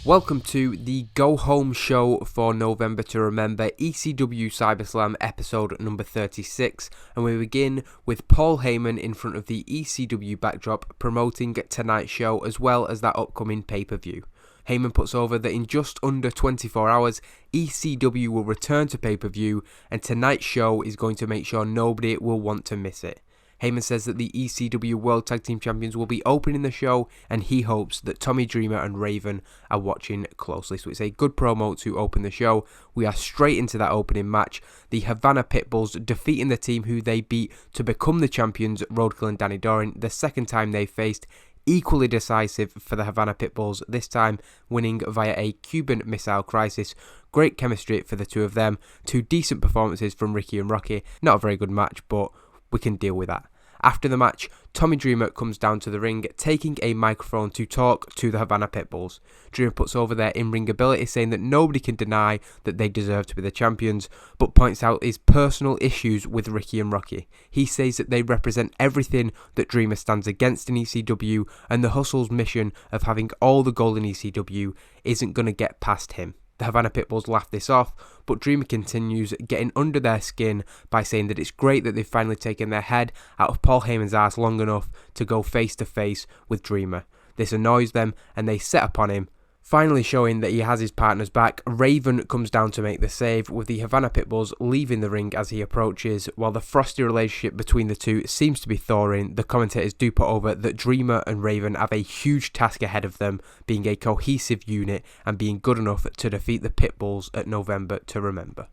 Welcome to the Go Home show for November to Remember, ECW CyberSlam episode number 36, and we begin with Paul Heyman in front of the ECW backdrop promoting tonight's show as well as that upcoming pay-per-view. Heyman puts over that in just under 24 hours, ECW will return to pay-per-view, and tonight's show is going to make sure nobody will want to miss it. Heyman says that the ECW World Tag Team Champions will be opening the show, and he hopes that Tommy Dreamer and Raven are watching closely. So it's a good promo to open the show. We are straight into that opening match. The Havana Pitbulls defeating the team who they beat to become the champions, Roadkill and Danny Doring, the second time they faced. Equally decisive for the Havana Pitbulls, this time winning via a Cuban Missile Crisis. Great chemistry for the two of them. Two decent performances from Ricky and Rocky. Not a very good match, but we can deal with that. After the match, Tommy Dreamer comes down to the ring, taking a microphone to talk to the Havana Pitbulls. Dreamer puts over their in-ring ability, saying that nobody can deny that they deserve to be the champions, but points out his personal issues with Ricky and Rocky. He says that they represent everything that Dreamer stands against in ECW, and the Hustle's mission of having all the gold in ECW isn't going to get past him. The Havana Pitbulls laugh this off, but Dreamer continues getting under their skin by saying that it's great that they've finally taken their head out of Paul Heyman's ass long enough to go face to face with Dreamer. This annoys them and they set upon him. Finally showing that he has his partner's back, Raven comes down to make the save, with the Havana Pitbulls leaving the ring as he approaches. While the frosty relationship between the two seems to be thawing, the commentators do put over that Dreamer and Raven have a huge task ahead of them, being a cohesive unit and being good enough to defeat the Pitbulls at November to Remember.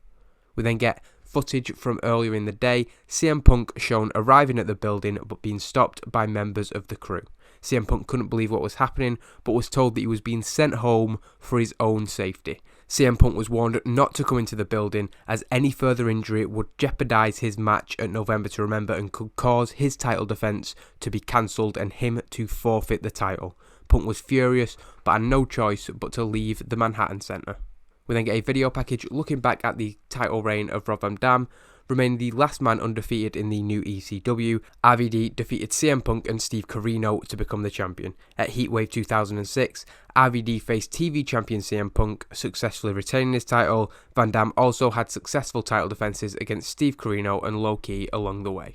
We then get footage from earlier in the day, CM Punk shown arriving at the building but being stopped by members of the crew. CM Punk couldn't believe what was happening, but was told that he was being sent home for his own safety. CM Punk was warned not to come into the building, as any further injury would jeopardise his match at November to Remember and could cause his title defence to be cancelled and him to forfeit the title. Punk was furious, but had no choice but to leave the Manhattan Centre. We then get a video package looking back at the title reign of Rob Van Dam, remaining the last man undefeated in the new ECW. RVD defeated CM Punk and Steve Corino to become the champion. At Heatwave 2006, RVD faced TV champion CM Punk, successfully retaining his title. Van Dam also had successful title defences against Steve Corino and Low-Ki along the way.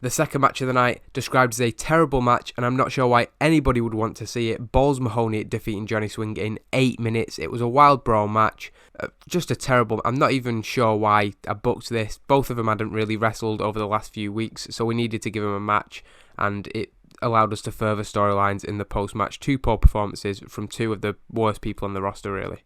The second match of the night, described as a terrible match, and I'm not sure why anybody would want to see it. Balls Mahoney defeating Johnny Swing in 8 minutes. It was a wild brawl match. Just a terrible... I'm not even sure why I booked this. Both of them hadn't really wrestled over the last few weeks, so we needed to give them a match, and it allowed us to further storylines in the post-match. Two poor performances from two of the worst people on the roster, really.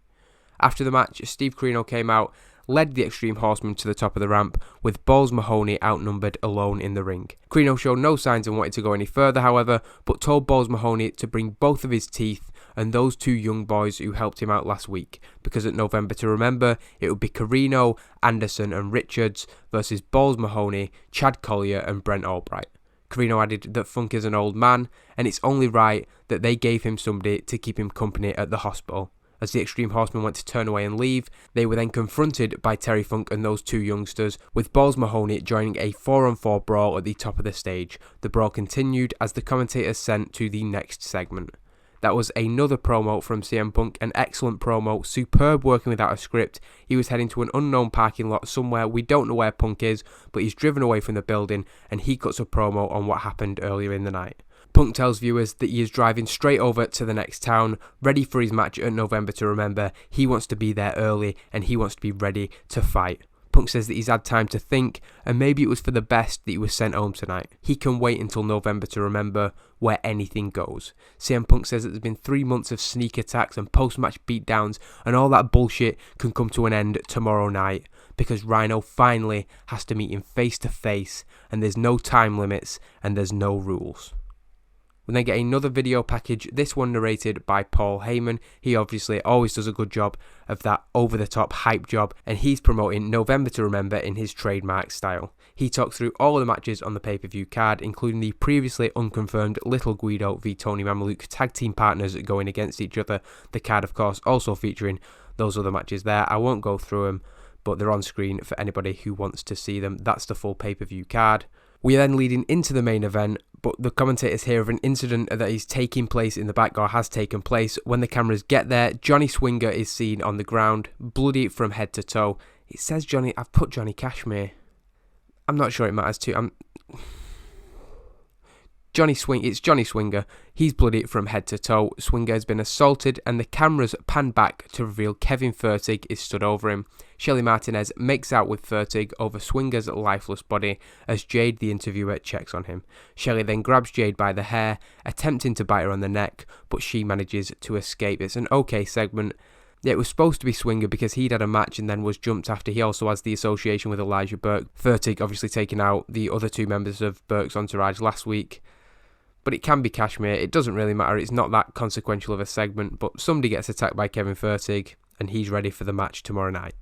After the match, Steve Corino came out, led the Extreme Horsemen to the top of the ramp, with Balls Mahoney outnumbered alone in the ring. Corino showed no signs of wanting to go any further, however, but told Balls Mahoney to bring both of his teeth and those two young boys who helped him out last week, because at November to Remember, it would be Corino, Anderson and Richards versus Balls Mahoney, Chad Collier and Brent Albright. Corino added that Funk is an old man, and it's only right that they gave him somebody to keep him company at the hospital. As the Extreme Horsemen went to turn away and leave, they were then confronted by Terry Funk and those two youngsters, with Balls Mahoney joining a 4-on-4 brawl at the top of the stage. The brawl continued as the commentators sent to the next segment. That was another promo from CM Punk, an excellent promo, superb working without a script. He was heading to an unknown parking lot somewhere, we don't know where Punk is, but he's driven away from the building and he cuts a promo on what happened earlier in the night. Punk tells viewers that he is driving straight over to the next town, ready for his match at November to Remember. He wants to be there early and he wants to be ready to fight. Punk says that he's had time to think, and maybe it was for the best that he was sent home tonight. He can wait until November to Remember, where anything goes. CM Punk says that there's been 3 months of sneak attacks and post-match beatdowns, and all that bullshit can come to an end tomorrow night, because Rhino finally has to meet him face to face, and there's no time limits, and there's no rules. We then get another video package, this one narrated by Paul Heyman. He obviously always does a good job of that over-the-top hype job, and he's promoting November to Remember in his trademark style. He talks through all of the matches on the pay-per-view card, including the previously unconfirmed Little Guido v Tony Mamaluke tag team partners going against each other. The card, of course, also featuring those other matches there. I won't go through them, but they're on screen for anybody who wants to see them. That's the full pay-per-view card. We are then leading into the main event, but the commentators hear of an incident that is taking place in the back, or has taken place. When the cameras get there, Johnny Swinger is seen on the ground, bloody from head to toe. It says I've put Johnny Cashmere. I'm not sure it matters too. It's Johnny Swinger. He's bloody from head to toe. Swinger has been assaulted, and the cameras pan back to reveal Kevin Fertig is stood over him. Shelly Martinez makes out with Fertig over Swinger's lifeless body as Jade, the interviewer, checks on him. Shelly then grabs Jade by the hair, attempting to bite her on the neck, but she manages to escape. It's an okay segment. It was supposed to be Swinger because he'd had a match and then was jumped after. He also has the association with Elijah Burke. Fertig obviously taking out the other two members of Burke's entourage last week. But it can be Cashmere. It doesn't really matter. It's not that consequential of a segment. But somebody gets attacked by Kevin Fertig, and he's ready for the match tomorrow night.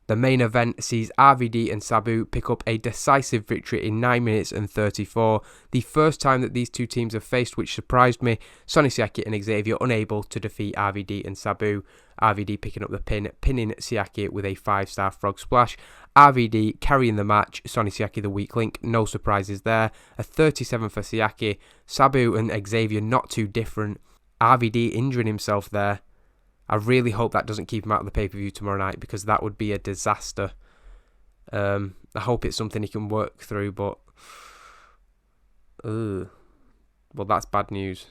The main event sees RVD and Sabu pick up a decisive victory in 9 minutes and 34. The first time that these two teams have faced, which surprised me. Sonny Siaki and Xavier unable to defeat RVD and Sabu. RVD picking up the pin, pinning Siaki with a 5-star frog splash. RVD carrying the match, Sonny Siaki the weak link, no surprises there. A 37 for Siaki. Sabu and Xavier not too different. RVD injuring himself there. I really hope that doesn't keep him out of the pay-per-view tomorrow night, because that would be a disaster. I hope it's something he can work through, but well, that's bad news.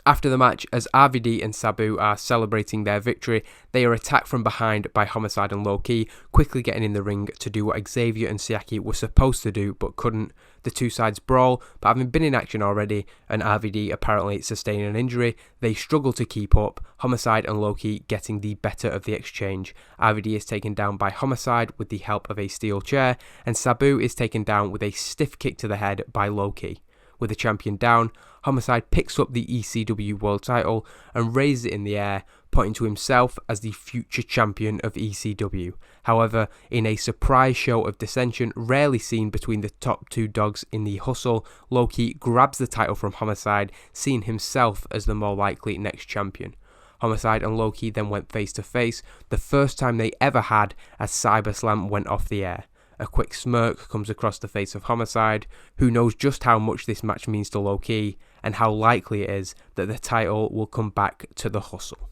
After the match, as RVD and Sabu are celebrating their victory, they are attacked from behind by Homicide and Low-Ki, quickly getting in the ring to do what Xavier and Siaki were supposed to do but couldn't. The two sides brawl, but having been in action already and RVD apparently sustaining an injury, they struggle to keep up, Homicide and Low-Ki getting the better of the exchange. RVD is taken down by Homicide with the help of a steel chair, and Sabu is taken down with a stiff kick to the head by Low-Ki. With the champion down, Homicide picks up the ECW world title and raises it in the air, pointing to himself as the future champion of ECW. However, in a surprise show of dissension rarely seen between the top two dogs in the Hustle, Low-Ki grabs the title from Homicide, seeing himself as the more likely next champion. Homicide and Low-Ki then went face to face, the first time they ever had, as CyberSlam went off the air. A quick smirk comes across the face of Homicide, who knows just how much this match means to Low-Ki and how likely it is that the title will come back to the Hustle.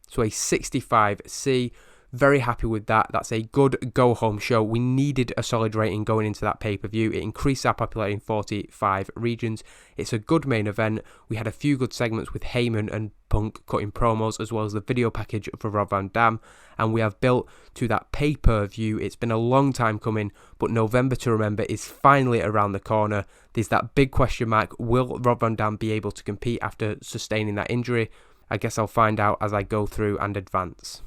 So a 65C, very happy with that. That's a good go-home show. We needed a solid rating going into that pay-per-view. It increased our popularity in 45 regions. It's a good main event. We had a few good segments with Heyman and Punk cutting promos, as well as the video package for Rob Van Dam, and we have built to that pay-per-view. It's been a long time coming, but November to Remember is finally around the corner. There's that big question mark: will Rob Van Dam be able to compete after sustaining that injury? I guess I'll find out as I go through and advance.